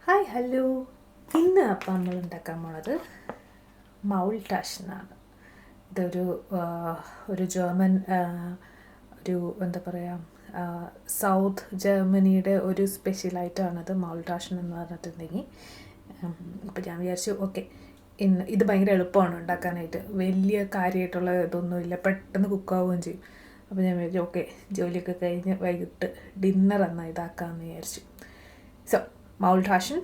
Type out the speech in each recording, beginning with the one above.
Hi hello. ഇന്ന് അപ്പം നമ്മൾ ഉണ്ടാക്കാൻ പോണത് മൗൾ ടാഷനാണ്. ഇതൊരു ഒരു ജർമ്മൻ ഒരു എന്താ പറയുക സൗത്ത് ജർമ്മനിയുടെ ഒരു സ്പെഷ്യലായിട്ടാണത് മൗൾ ടാഷൻ എന്ന് പറഞ്ഞിട്ടുണ്ടെങ്കിൽ. അപ്പോൾ ഞാൻ വിചാരിച്ചു ഇന്ന് ഇത് ഭയങ്കര എളുപ്പമാണ് ഉണ്ടാക്കാനായിട്ട്, വലിയ കാര്യമായിട്ടുള്ള ഇതൊന്നുമില്ല, പെട്ടെന്ന് കുക്കാവുകയും ചെയ്യും. അപ്പോൾ ഞാൻ വിചാരിച്ചു ജോലിയൊക്കെ കഴിഞ്ഞ് വൈകിട്ട് ഡിന്നർ എന്നാൽ ഇതാക്കാമെന്ന് വിചാരിച്ചു. സോ മൗൾ ടാഷൻ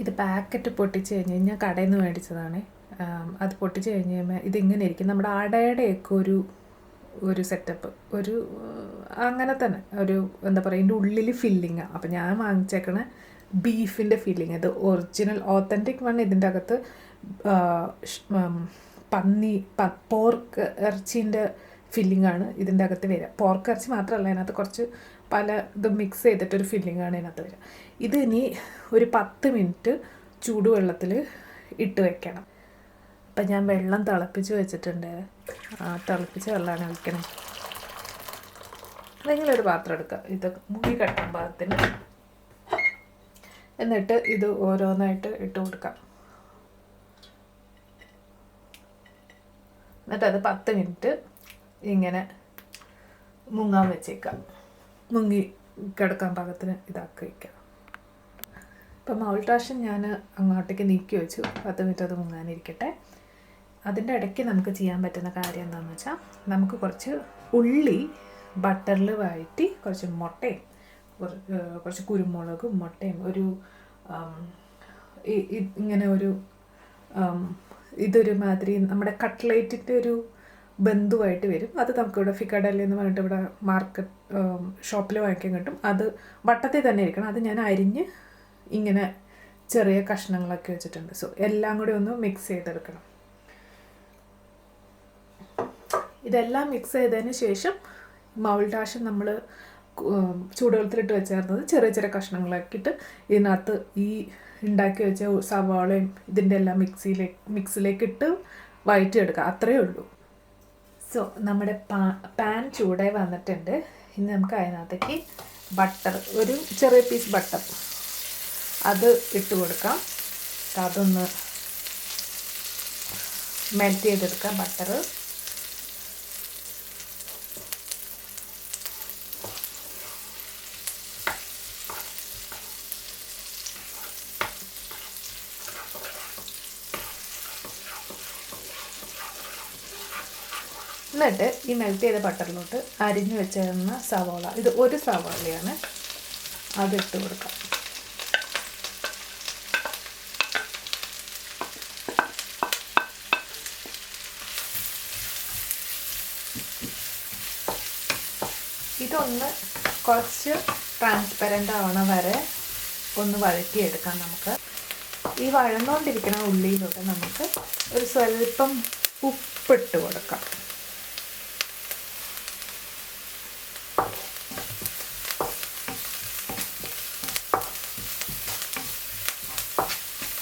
ഇത് പാക്കറ്റ് പൊട്ടിച്ച് കഴിഞ്ഞ് കഴിഞ്ഞാൽ കടയിൽ നിന്ന് മേടിച്ചതാണ്. അത് പൊട്ടിച്ച് കഴിഞ്ഞ് കഴിയുമ്പോൾ ഇതിങ്ങനെ ഇരിക്കും. നമ്മുടെ അടയുടെയൊക്കെ ഒരു സെറ്റപ്പ്, അങ്ങനെ തന്നെ ഒരു എന്താ പറയുക, ഇതിൻ്റെ ഉള്ളിൽ ഫില്ലിങ്ങാണ്. അപ്പോൾ ഞാൻ വാങ്ങിച്ചേക്കണ ബീഫിൻ്റെ ഫില്ലിങ്, ഇത് ഒറിജിനൽ ഓത്തൻറ്റിക് വൺ. ഇതിൻ്റെ അകത്ത് പോർക്ക് ഇറച്ചീൻ്റെ ഫില്ലിങ്ങാണ് ഇതിൻ്റെ അകത്ത് വരിക. പോർക്ക് ഇറച്ചി മാത്രമല്ല, അതിനകത്ത് കുറച്ച് പല ഇത് മിക്സ് ചെയ്തിട്ടൊരു ഫില്ലിങ്ങാണ് ഇതിനകത്ത് വരിക. ഇത് ഇനി ഒരു 10 മിനിറ്റ് ചൂടുവെള്ളത്തിൽ ഇട്ട് വെക്കണം. അപ്പം ഞാൻ വെള്ളം തിളപ്പിച്ച് വെച്ചിട്ടുണ്ട്. തിളപ്പിച്ച വെള്ളമാണ് ഒഴിക്കണം. എന്തെങ്കിലും ഒരു പാത്രം എടുക്കുക, ഇത് മുങ്ങി കെട്ടാൻ പാകത്തിന്. എന്നിട്ട് ഇത് ഓരോന്നായിട്ട് ഇട്ട് കൊടുക്കാം. എന്നിട്ടത് 10 മിനിറ്റ് ഇങ്ങനെ മുങ്ങാൻ വെച്ചേക്കാം. മുങ്ങി കിടക്കാൻ പാകത്തിന് ഇതാക്കി വയ്ക്കാം. ഇപ്പം മൗൾ ടാഷൻ ഞാൻ അങ്ങോട്ടേക്ക് നീക്കി വെച്ചു. 10 മിനിറ്റ് അത് മുങ്ങാനിരിക്കട്ടെ. അതിൻ്റെ ഇടയ്ക്ക് നമുക്ക് ചെയ്യാൻ പറ്റുന്ന കാര്യം എന്താണെന്ന് വെച്ചാൽ, നമുക്ക് കുറച്ച് ഉള്ളി ബട്ടറിൽ വഴറ്റി കുറച്ച് മുട്ടയും കുറച്ച് കുരുമുളകും മുട്ടയും ഇങ്ങനെ ഇതൊരു മാതിരി നമ്മുടെ കട്ട്ലേറ്റിൻ്റെ ഒരു ബന്ധുവായിട്ട് വരും. അത് നമുക്കിവിടെ ഫിക്കഡല്ലി എന്ന് പറഞ്ഞിട്ട് ഇവിടെ മാർക്കറ്റ് ഷോപ്പിൽ വാങ്ങിക്കാൻ കിട്ടും. അത് വട്ടത്തിൽ തന്നെ ഇരിക്കണം. അത് ഞാൻ അരിഞ്ഞ് ഇങ്ങനെ ചെറിയ കഷ്ണങ്ങളൊക്കെ വെച്ചിട്ടുണ്ട്. സോ എല്ലാം കൂടി ഒന്ന് മിക്സ് ചെയ്തെടുക്കണം. ഇതെല്ലാം മിക്സ് ചെയ്തതിന് ശേഷം മൗൾ ടാഷൻ നമ്മൾ ചൂടുവെള്ളത്തിലിട്ട് വെച്ചേർന്നത് ചെറിയ ചെറിയ കഷ്ണങ്ങളാക്കിയിട്ട് ഇതിനകത്ത് ഈ ഉണ്ടാക്കി വെച്ച സവാളയും ഇതിൻ്റെ എല്ലാം മിക്സിലേക്ക് ഇട്ട് വഴറ്റിയെടുക്കുക. അത്രയേ ഉള്ളൂ. സോ നമ്മുടെ പാൻ ചൂടായി വന്നിട്ടുണ്ട്. ഇനി നമുക്ക് അതിനകത്തേക്ക് ബട്ടർ, ഒരു ചെറിയ പീസ് ബട്ടർ അത് ഇട്ട് കൊടുക്കാം. അതൊന്ന് മെൽറ്റ് ചെയ്തെടുക്കാം ബട്ടർ. എന്നിട്ട് ഈ മെൽറ്റ് ചെയ്ത ബട്ടറിലോട്ട് അരിഞ്ഞു വെച്ചിരുന്ന സവാള, ഇത് ഒരു സവാളയാണ്, അതിട്ട് കൊടുക്കാം. ഇതൊന്ന് കുറച്ച് ട്രാൻസ്പെറൻ്റ് ആവണ വരെ ഒന്ന് വഴറ്റിയെടുക്കാം. നമുക്ക് ഈ വഴന്നുകൊണ്ടിരിക്കുന്ന ഉള്ളിയിലോട്ട് നമുക്ക് ഒരു സ്വല്പം ഉപ്പിട്ട് കൊടുക്കാം.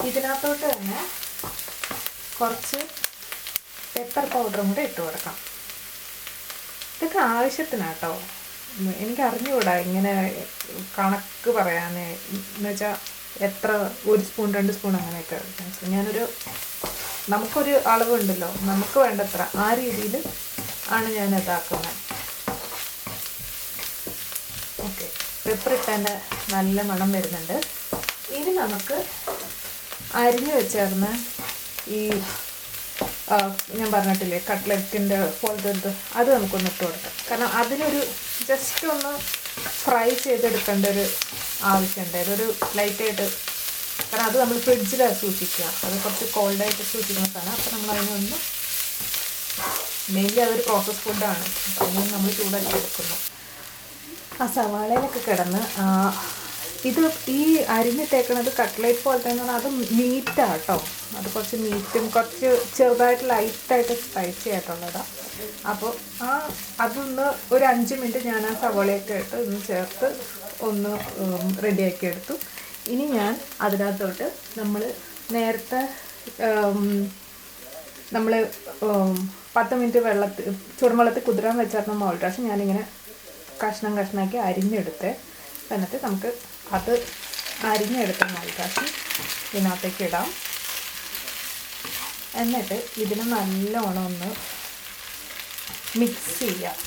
ഇതിനകത്തോട്ട് തന്നെ കുറച്ച് പെപ്പർ പൗഡറും കൂടെ ഇട്ട് കൊടുക്കാം. ഇതൊക്കെ ആവശ്യത്തിനാട്ടോ. എനിക്ക് അറിഞ്ഞുകൂടാ ഇങ്ങനെ കണക്ക് പറയാൻ, എന്ന് വെച്ചാൽ എത്ര 1 സ്പൂൺ 2 സ്പൂൺ അങ്ങനെയൊക്കെ. നമുക്കൊരു അളവുണ്ടല്ലോ, നമുക്ക് വേണ്ടത്ര ആ രീതിയിൽ ആണ് ഞാൻ ഇതാക്കുന്നത്. ഓക്കെ, പെപ്പർ ഇട്ടതിൻ്റെ നല്ല മണം വരുന്നുണ്ട്. ഇനി നമുക്ക് അരിഞ്ഞു വെച്ചേർന്ന് ഈ ഞാൻ പറഞ്ഞിട്ടില്ലേ കട്ട്ലറ്റിൻ്റെ പോലത്തെ അത് നമുക്കൊന്ന് ഇട്ട് കൊടുക്കാം. കാരണം അതിനൊരു ജസ്റ്റ് ഒന്ന് ഫ്രൈ ചെയ്തെടുക്കേണ്ട ഒരു ആവശ്യമുണ്ട്. അതൊരു ലൈറ്റായിട്ട്, കാരണം അത് നമ്മൾ ഫ്രിഡ്ജിലാണ് സൂക്ഷിക്കുക. അത് കുറച്ച് കോൾഡായിട്ട് സൂക്ഷിക്കുന്ന സാധനം. അപ്പോൾ നമ്മൾ അതിനൊന്ന് മെയിൻലി അതൊരു പ്രോസസ് ഫുഡാണ്. അപ്പോൾ അതിന് നമ്മൾ ചൂടാക്കി എടുക്കുന്നു. ആ സവാളയിലൊക്കെ കിടന്ന് ഇത് ഈ അരിഞ്ഞിട്ടേക്കണത് കട്ട്ലേറ്റ് പോലത്തെ എന്ന് പറഞ്ഞാൽ അത് മീറ്റാണ് കേട്ടോ. അത് കുറച്ച് മീറ്റും കുറച്ച് ചെറുതായിട്ട് ലൈറ്റായിട്ട് സ്പൈസി ആയിട്ടുള്ളതാണ്. അപ്പോൾ അതൊന്ന് ഒരു 5 മിനിറ്റ് ഞാൻ ആ സവാളയൊക്കെ ഇട്ട് ഒന്ന് ചേർത്ത് ഒന്ന് റെഡിയാക്കി എടുത്തു. ഇനി ഞാൻ അതിനകത്തോട്ട് നമ്മൾ നേരത്തെ 10 മിനിറ്റ് ചുടുവെള്ളത്തിൽ കുതിരാൻ വെച്ചായിരുന്നു മൗൾ ടാഷൻ. ഞാനിങ്ങനെ കഷ്ണാക്കി അരിഞ്ഞെടുത്ത് എന്നിട്ട് നമുക്ക് അത് അരിഞ്ഞെടുത്ത മൽദാഷി ഇതിനകത്തേക്ക് ഇടാം. എന്നിട്ട് ഇതിന് നല്ലോണം ഒന്ന് മിക്സ് ചെയ്യാം.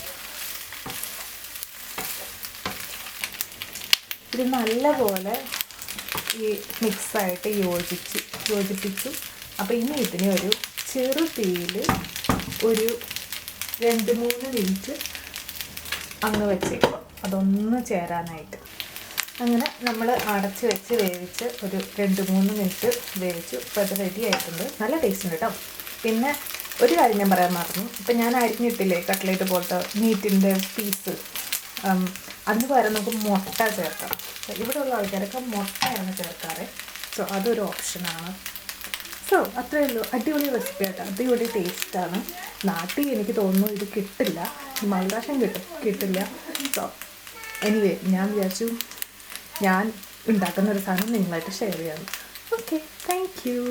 ഇത് നല്ലപോലെ ഈ മിക്സായിട്ട് യോജിപ്പിച്ചു. അപ്പോൾ ഇനി ഇതിനെ ഒരു ചെറു തീയിൽ ഒരു 2-3 മിനിറ്റ് അങ്ങ് വെച്ചേക്കും, അതൊന്ന് ചേരാനായിട്ട്. അങ്ങനെ നമ്മൾ അടച്ച് വെച്ച് വേവിച്ച് ഒരു 2-3 മിനിറ്റ് വേവിച്ചു. ഇപ്പോൾ അത് റെഡി ആയിട്ടുണ്ട്. നല്ല ടേസ്റ്റ് ഉണ്ട് കേട്ടോ. പിന്നെ ഒരു കാര്യം ഞാൻ പറയാൻ മറന്നു. ഇപ്പം ഞാൻ അരിഞ്ഞിട്ടില്ലേ കട്ട്ലേറ്റ് പോലത്തെ മീറ്റിൻ്റെ പീസ്, അതിന് പകരം നമുക്ക് മുട്ട ചേർക്കാം. ഇവിടെയുള്ള ആൾക്കാരൊക്കെ മുട്ടയാണ് ചേർക്കാറ്. സോ അതൊരു ഓപ്ഷനാണ്. സോ അത്രയേ ഉള്ളൂ. അടിപൊളി റെസിപ്പി ആട്ടോ, അടിപൊളി ടേസ്റ്റാണ്. നാട്ടിൽ എനിക്ക് തോന്നുന്നു ഇത് കിട്ടില്ല, മൽദാഷം കിട്ടില്ല. സോ എനിവേ ഞാൻ വിചാരിച്ചു ഞാൻ ഉണ്ടാക്കുന്ന ഒരു സാധനം നിങ്ങളായിട്ട് ഷെയർ ചെയ്യാം. Okay, thank you.